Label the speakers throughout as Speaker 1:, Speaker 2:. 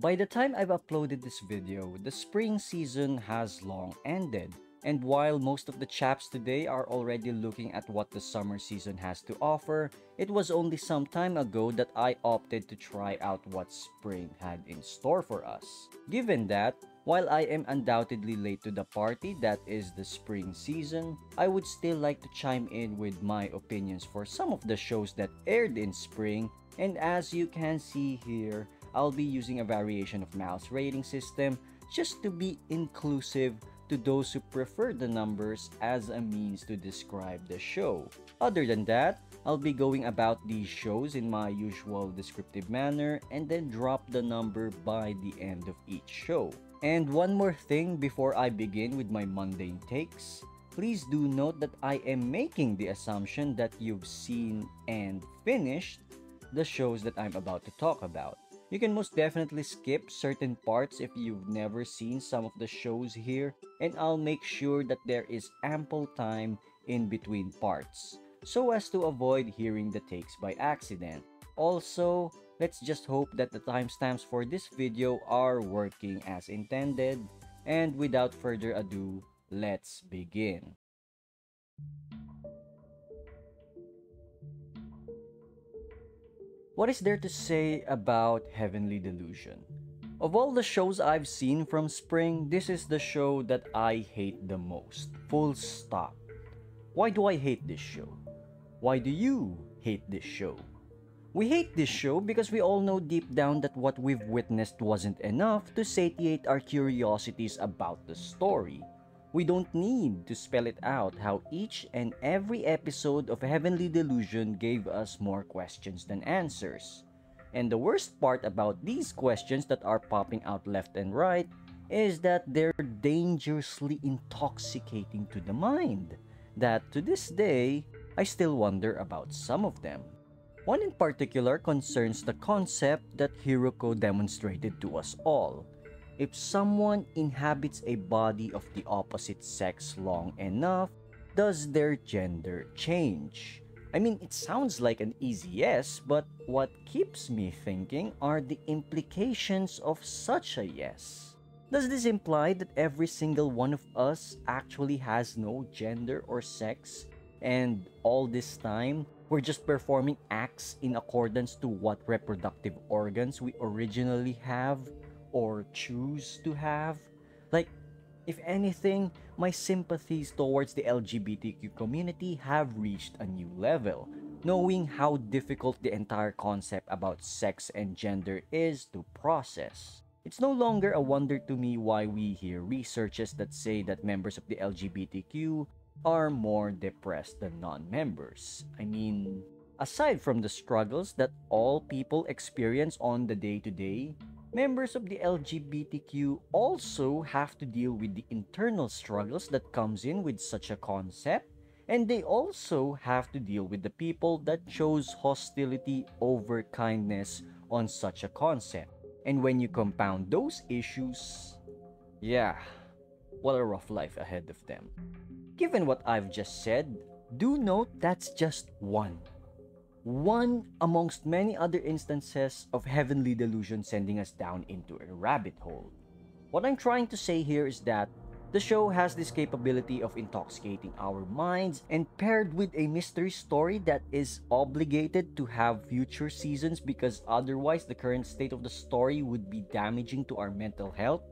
Speaker 1: By the time I've uploaded this video, the spring season has long ended. And while most of the chaps today are already looking at what the summer season has to offer, it was only some time ago that I opted to try out what spring had in store for us. Given that, while I am undoubtedly late to the party that is the spring season, I would still like to chime in with my opinions for some of the shows that aired in spring, and as you can see here, I'll be using a variation of mouse rating system just to be inclusive to those who prefer the numbers as a means to describe the show. Other than that, I'll be going about these shows in my usual descriptive manner and then drop the number by the end of each show. And one more thing before I begin with my mundane takes, please do note that I am making the assumption that you've seen and finished the shows that I'm about to talk about. You can most definitely skip certain parts if you've never seen some of the shows here, and I'll make sure that there is ample time in between parts, so as to avoid hearing the takes by accident. Also, let's just hope that the timestamps for this video are working as intended, and without further ado, let's begin. What is there to say about Heavenly Delusion? Of all the shows I've seen from spring, this is the show that I hate the most. Full stop. Why do I hate this show? Why do you hate this show? We hate this show because we all know deep down that what we've witnessed wasn't enough to satiate our curiosities about the story. We don't need to spell it out how each and every episode of Heavenly Delusion gave us more questions than answers. And the worst part about these questions that are popping out left and right is that they're dangerously intoxicating to the mind, that to this day, I still wonder about some of them. One in particular concerns the concept that Hiroko demonstrated to us all. If someone inhabits a body of the opposite sex long enough, does their gender change? I mean, it sounds like an easy yes, but what keeps me thinking are the implications of such a yes. Does this imply that every single one of us actually has no gender or sex, and all this time, we're just performing acts in accordance to what reproductive organs we originally have or choose to have? Like, if anything, my sympathies towards the LGBTQ community have reached a new level, knowing how difficult the entire concept about sex and gender is to process. It's no longer a wonder to me why we hear researches that say that members of the LGBTQ are more depressed than non-members. I mean, aside from the struggles that all people experience on the day-to-day, members of the LGBTQ also have to deal with the internal struggles that comes in with such a concept, and they also have to deal with the people that chose hostility over kindness on such a concept. And when you compound those issues, yeah, what a rough life ahead of them. Given what I've just said, do note that's just one amongst many other instances of Heavenly Delusion sending us down into a rabbit hole. What I'm trying to say here is that the show has this capability of intoxicating our minds, and paired with a mystery story that is obligated to have future seasons because otherwise the current state of the story would be damaging to our mental health,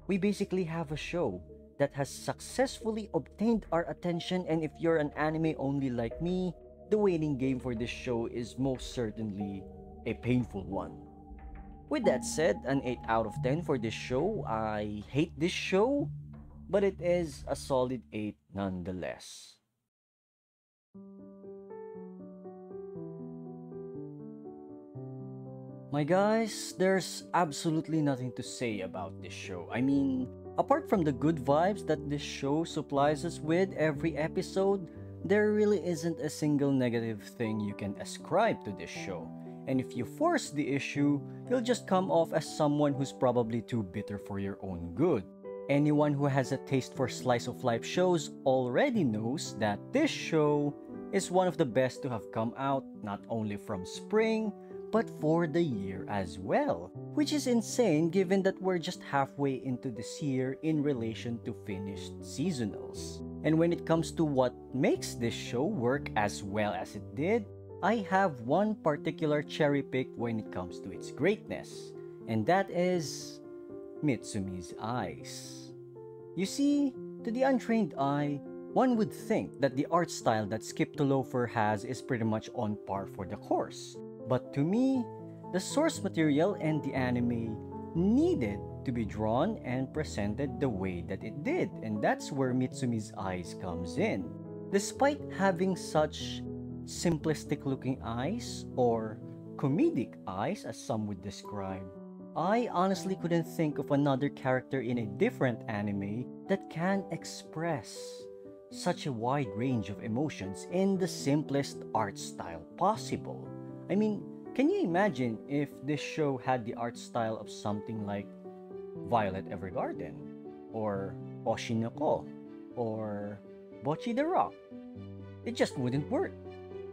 Speaker 1: we basically have a show that has successfully obtained our attention, and if you're an anime only like me, the waiting game for this show is most certainly a painful one. With that said, an 8 out of 10 for this show. I hate this show, but it is a solid 8 nonetheless. My guys, there's absolutely nothing to say about this show. I mean, apart from the good vibes that this show supplies us with every episode, there really isn't a single negative thing you can ascribe to this show. And if you force the issue, you'll just come off as someone who's probably too bitter for your own good. Anyone who has a taste for slice of life shows already knows that this show is one of the best to have come out not only from spring, but for the year as well, which is insane given that we're just halfway into this year in relation to finished seasonals. And when it comes to what makes this show work as well as it did, I have one particular cherry pick when it comes to its greatness, and that is Mitsumi's eyes. You see, to the untrained eye, one would think that the art style that Skip to Loafer has is pretty much on par for the course. But to me, the source material and the anime needed to be drawn and presented the way that it did, and that's where Mitsumi's eyes comes in. Despite having such simplistic looking eyes, or comedic eyes as some would describe, I honestly couldn't think of another character in a different anime that can express such a wide range of emotions in the simplest art style possible. I mean, can you imagine if this show had the art style of something like Violet Evergarden, or Oshi, or Bocchi the Rock? It just wouldn't work.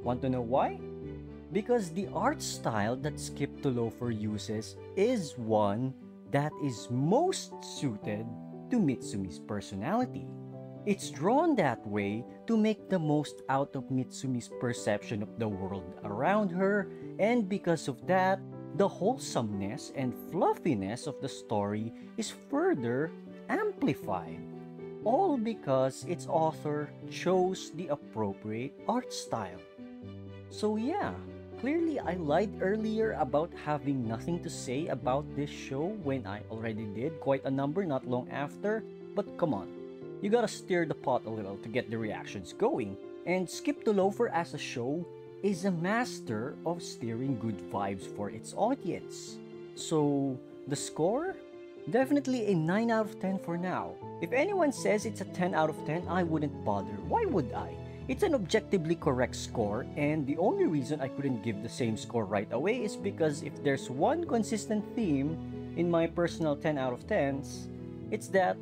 Speaker 1: Want to know why? Because the art style that Skip to Loafer uses is one that is most suited to Mitsumi's personality. It's drawn that way to make the most out of Mitsumi's perception of the world around her, and because of that, the wholesomeness and fluffiness of the story is further amplified. All because its author chose the appropriate art style. So yeah, clearly I lied earlier about having nothing to say about this show when I already did quite a number not long after, but come on. You gotta stir the pot a little to get the reactions going, and Skip to Loafer as a show is a master of steering good vibes for its audience. So, the score? Definitely a 9 out of 10 for now. If anyone says it's a 10 out of 10, I wouldn't bother. Why would I? It's an objectively correct score, and the only reason I couldn't give the same score right away is because if there's one consistent theme in my personal 10 out of 10s, it's that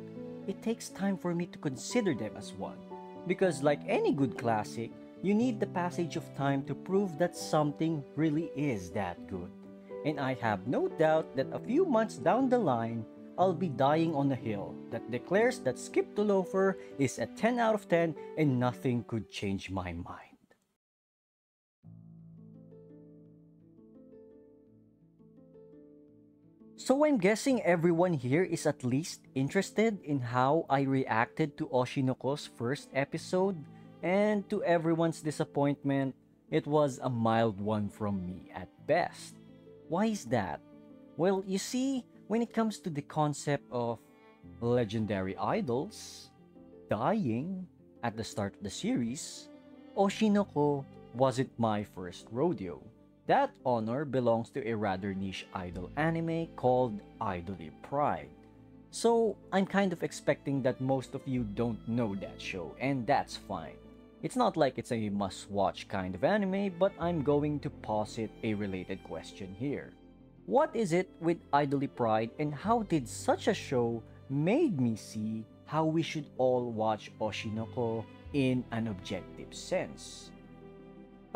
Speaker 1: it takes time for me to consider them as one. Because like any good classic, you need the passage of time to prove that something really is that good. And I have no doubt that a few months down the line, I'll be dying on a hill that declares that Skip to Loafer is a 10 out of 10 and nothing could change my mind. So I'm guessing everyone here is at least interested in how I reacted to Oshinoko's first episode, and to everyone's disappointment, it was a mild one from me at best. Why is that? Well, you see, when it comes to the concept of legendary idols dying at the start of the series, Oshinoko wasn't my first rodeo. That honor belongs to a rather niche idol anime called Idol Pride. So, I'm kind of expecting that most of you don't know that show, and that's fine. It's not like it's a must-watch kind of anime, but I'm going to posit a related question here. What is it with Idol Pride, and how did such a show made me see how we should all watch Oshinoko in an objective sense?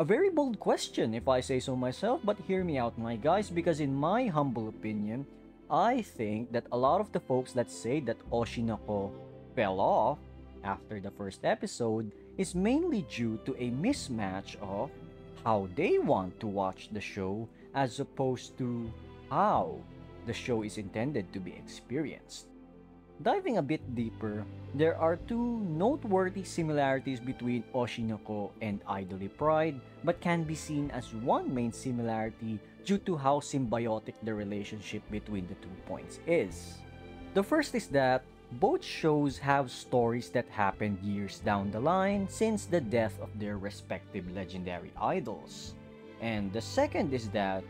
Speaker 1: A very bold question if I say so myself, but hear me out my guys, because in my humble opinion, I think that a lot of the folks that say that Oshinoko fell off after the first episode is mainly due to a mismatch of how they want to watch the show as opposed to how the show is intended to be experienced. Diving a bit deeper, there are two noteworthy similarities between Oshinoko and Idol Pride, but can be seen as one main similarity due to how symbiotic the relationship between the 2 points is. The first is that both shows have stories that happened years down the line since the death of their respective legendary idols. And the second is that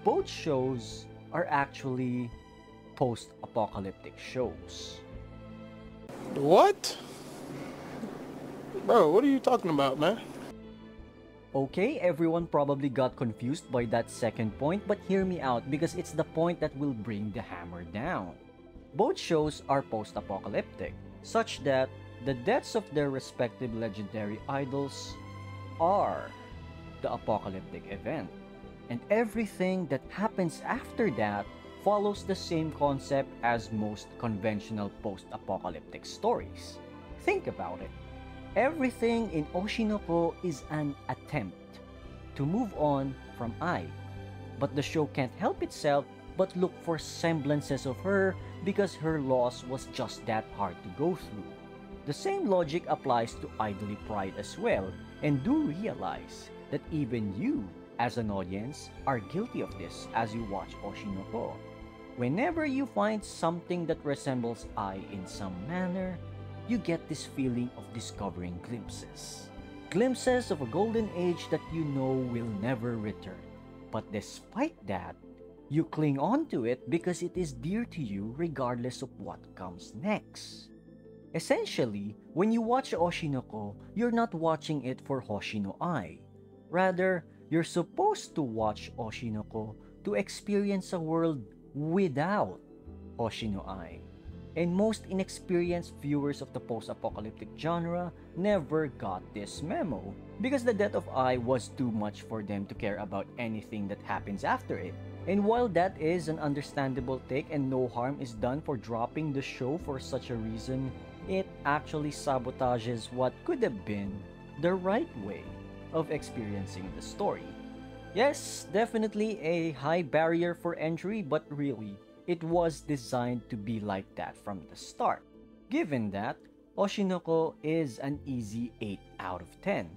Speaker 1: both shows are actually post-apocalyptic shows.
Speaker 2: What? Bro, what are you talking about, man?
Speaker 1: Okay, everyone probably got confused by that second point, but hear me out because it's the point that will bring the hammer down. Both shows are post-apocalyptic, such that the deaths of their respective legendary idols are the apocalyptic event. and everything that happens after that follows the same concept as most conventional post-apocalyptic stories. Think about it. Everything in Oshinoko is an attempt to move on from Ai, but the show can't help itself but look for semblances of her because her loss was just that hard to go through. The same logic applies to Idly Pride as well, and do realize that even you, as an audience, are guilty of this as you watch Oshinoko. Whenever you find something that resembles Ai in some manner, you get this feeling of discovering glimpses. Glimpses of a golden age that you know will never return. But despite that, you cling on to it because it is dear to you regardless of what comes next. Essentially, when you watch Oshinoko, you're not watching it for Hoshino Ai. Rather, you're supposed to watch Oshinoko to experience a world without Hoshino Ai. And most inexperienced viewers of the post-apocalyptic genre never got this memo because the death of Ai was too much for them to care about anything that happens after it. And while that is an understandable take and no harm is done for dropping the show for such a reason, it actually sabotages what could have been the right way of experiencing the story. Yes, definitely a high barrier for entry, but really, it was designed to be like that from the start. Given that, Oshinoko is an easy 8 out of 10.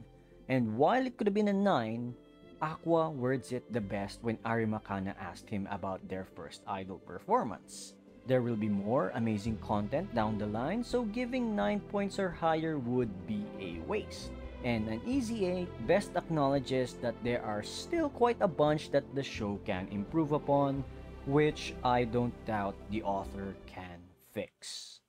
Speaker 1: And while it could have been a 9, Aqua words it the best when Arimakana asked him about their first idol performance. There will be more amazing content down the line, so giving 9 points or higher would be a waste. And an easy 8 best acknowledges that there are still quite a bunch that the show can improve upon, which I don't doubt the author can fix.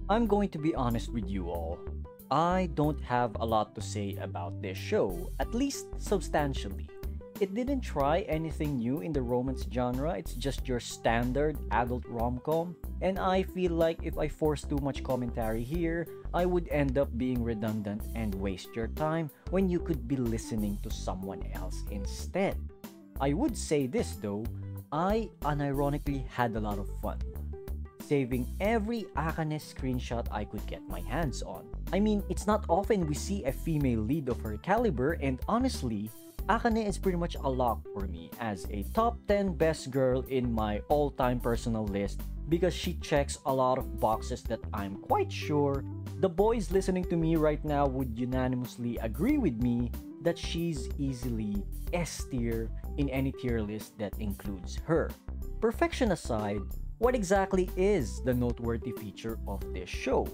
Speaker 1: I'm going to be honest with you all. I don't have a lot to say about this show, at least substantially. It didn't try anything new in the romance genre, it's just your standard adult rom-com, and I feel like if I force too much commentary here, I would end up being redundant and waste your time when you could be listening to someone else instead. I would say this though, I unironically had a lot of fun, saving every Akane screenshot I could get my hands on. I mean, it's not often we see a female lead of her caliber, and honestly, Akane is pretty much a lock for me as a top 10 best girl in my all-time personal list because she checks a lot of boxes that I'm quite sure the boys listening to me right now would unanimously agree with me that she's easily S tier in any tier list that includes her. Perfection aside, what exactly is the noteworthy feature of this show?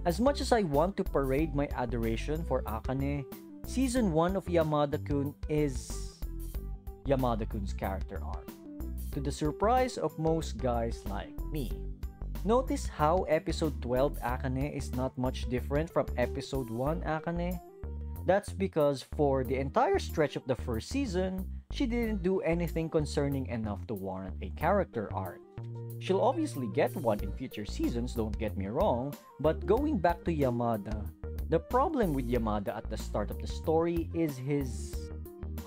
Speaker 1: As much as I want to parade my adoration for Akane, Season 1 of Yamada-kun is Yamada-kun's character arc, to the surprise of most guys like me. Notice how Episode 12 Akane is not much different from Episode 1 Akane? That's because for the entire stretch of the first season, she didn't do anything concerning enough to warrant a character arc. She'll obviously get one in future seasons, don't get me wrong, but going back to Yamada, the problem with Yamada at the start of the story is his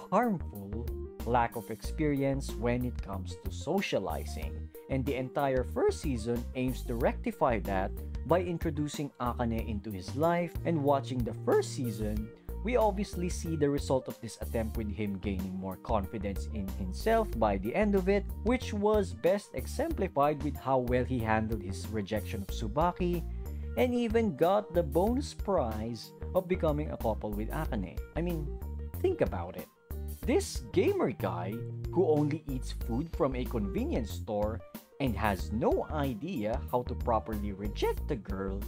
Speaker 1: harmful lack of experience when it comes to socializing, and the entire first season aims to rectify that by introducing Akane into his life, and watching the first season, we obviously see the result of this attempt with him gaining more confidence in himself by the end of it, which was best exemplified with how well he handled his rejection of Tsubaki, and even got the bonus prize of becoming a couple with Akane. I mean, think about it. This gamer guy, who only eats food from a convenience store and has no idea how to properly reject a girl,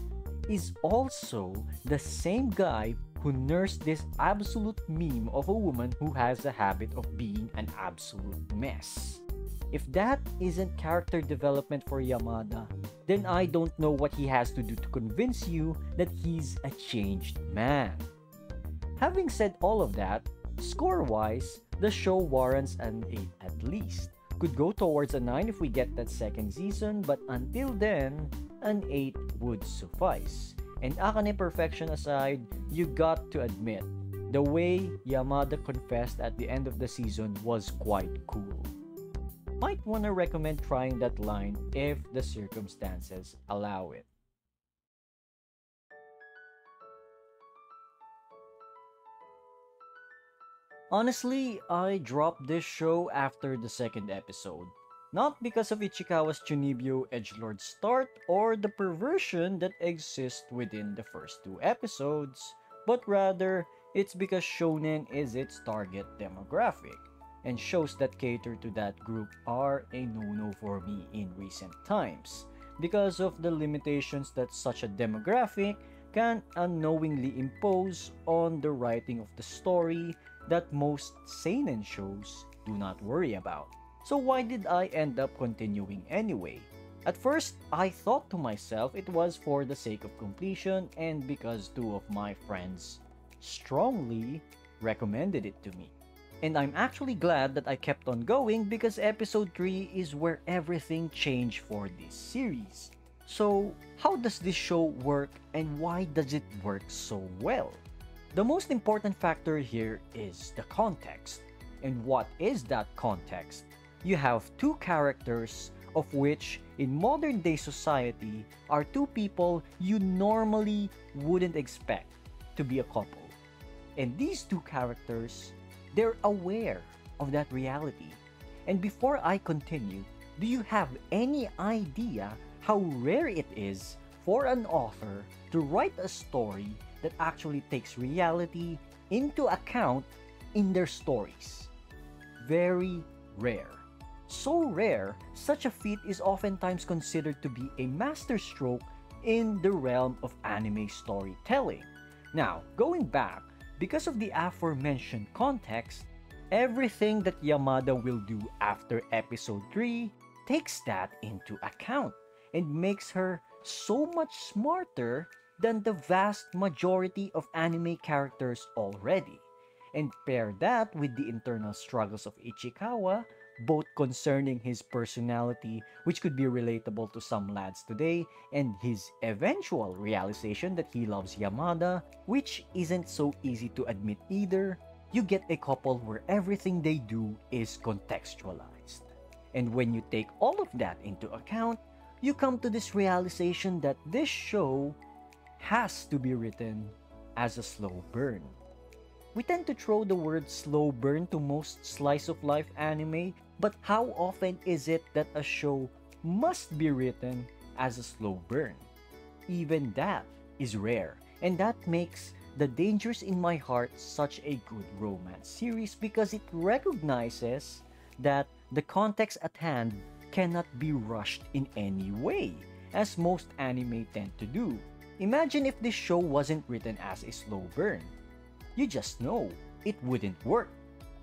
Speaker 1: is also the same guy who nursed this absolute meme of a woman who has a habit of being an absolute mess. If that isn't character development for Yamada, then I don't know what he has to do to convince you that he's a changed man. Having said all of that, score-wise, the show warrants an 8 at least. Could go towards a 9 if we get that second season, but until then, an 8 would suffice. And Akane perfection aside, you got to admit, the way Yamada confessed at the end of the season was quite cool. Might wanna recommend trying that line if the circumstances allow it. Honestly, I dropped this show after the second episode. Not because of Ichikawa's Chunibyo edgelord start or the perversion that exists within the first two episodes, but rather it's because shonen is its target demographic, and shows that cater to that group are a no-no for me in recent times, because of the limitations that such a demographic can unknowingly impose on the writing of the story that most seinen shows do not worry about. So why did I end up continuing anyway? At first, I thought to myself it was for the sake of completion and because two of my friends strongly recommended it to me. And I'm actually glad that I kept on going because episode 3 is where everything changed for this series. So, how does this show work and why does it work so well? The most important factor here is the context. And what is that context? You have two characters, of which in modern day society are two people you normally wouldn't expect to be a couple. And these two characters, they're aware of that reality. And before I continue, do you have any idea how rare it is for an author to write a story that actually takes reality into account in their stories? Very rare. So rare, such a feat is oftentimes considered to be a masterstroke in the realm of anime storytelling. Now, going back, because of the aforementioned context, everything that Yamada will do after episode 3 takes that into account and makes her so much smarter than the vast majority of anime characters already. And pair that with the internal struggles of Ichikawa, both concerning his personality, which could be relatable to some lads today, and his eventual realization that he loves Yamada, which isn't so easy to admit either, you get a couple where everything they do is contextualized. And when you take all of that into account, you come to this realization that this show has to be written as a slow burn. We tend to throw the word slow burn to most slice of life anime, but how often is it that a show must be written as a slow burn? Even that is rare, and that makes The Dangers in My Heart such a good romance series because it recognizes that the context at hand cannot be rushed in any way, as most anime tend to do. Imagine if this show wasn't written as a slow burn. You just know it wouldn't work.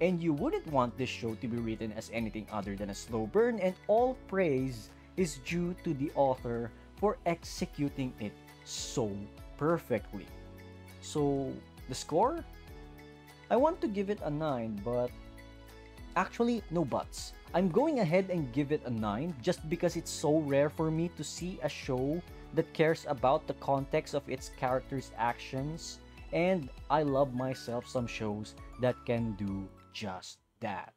Speaker 1: And you wouldn't want this show to be written as anything other than a slow burn, and all praise is due to the author for executing it so perfectly. So, the score? I want to give it a 9, but actually, no buts. I'm going ahead and give it a 9 just because it's so rare for me to see a show that cares about the context of its characters' actions, and I love myself some shows that can do just that.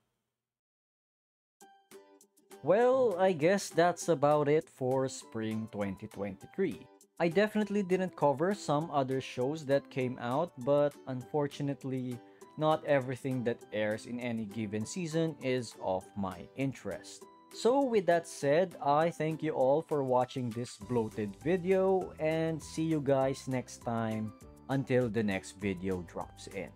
Speaker 1: Well, I guess that's about it for spring 2023. I definitely didn't cover some other shows that came out, but unfortunately, not everything that airs in any given season is of my interest. So with that said, I thank you all for watching this bloated video and see you guys next time until the next video drops in.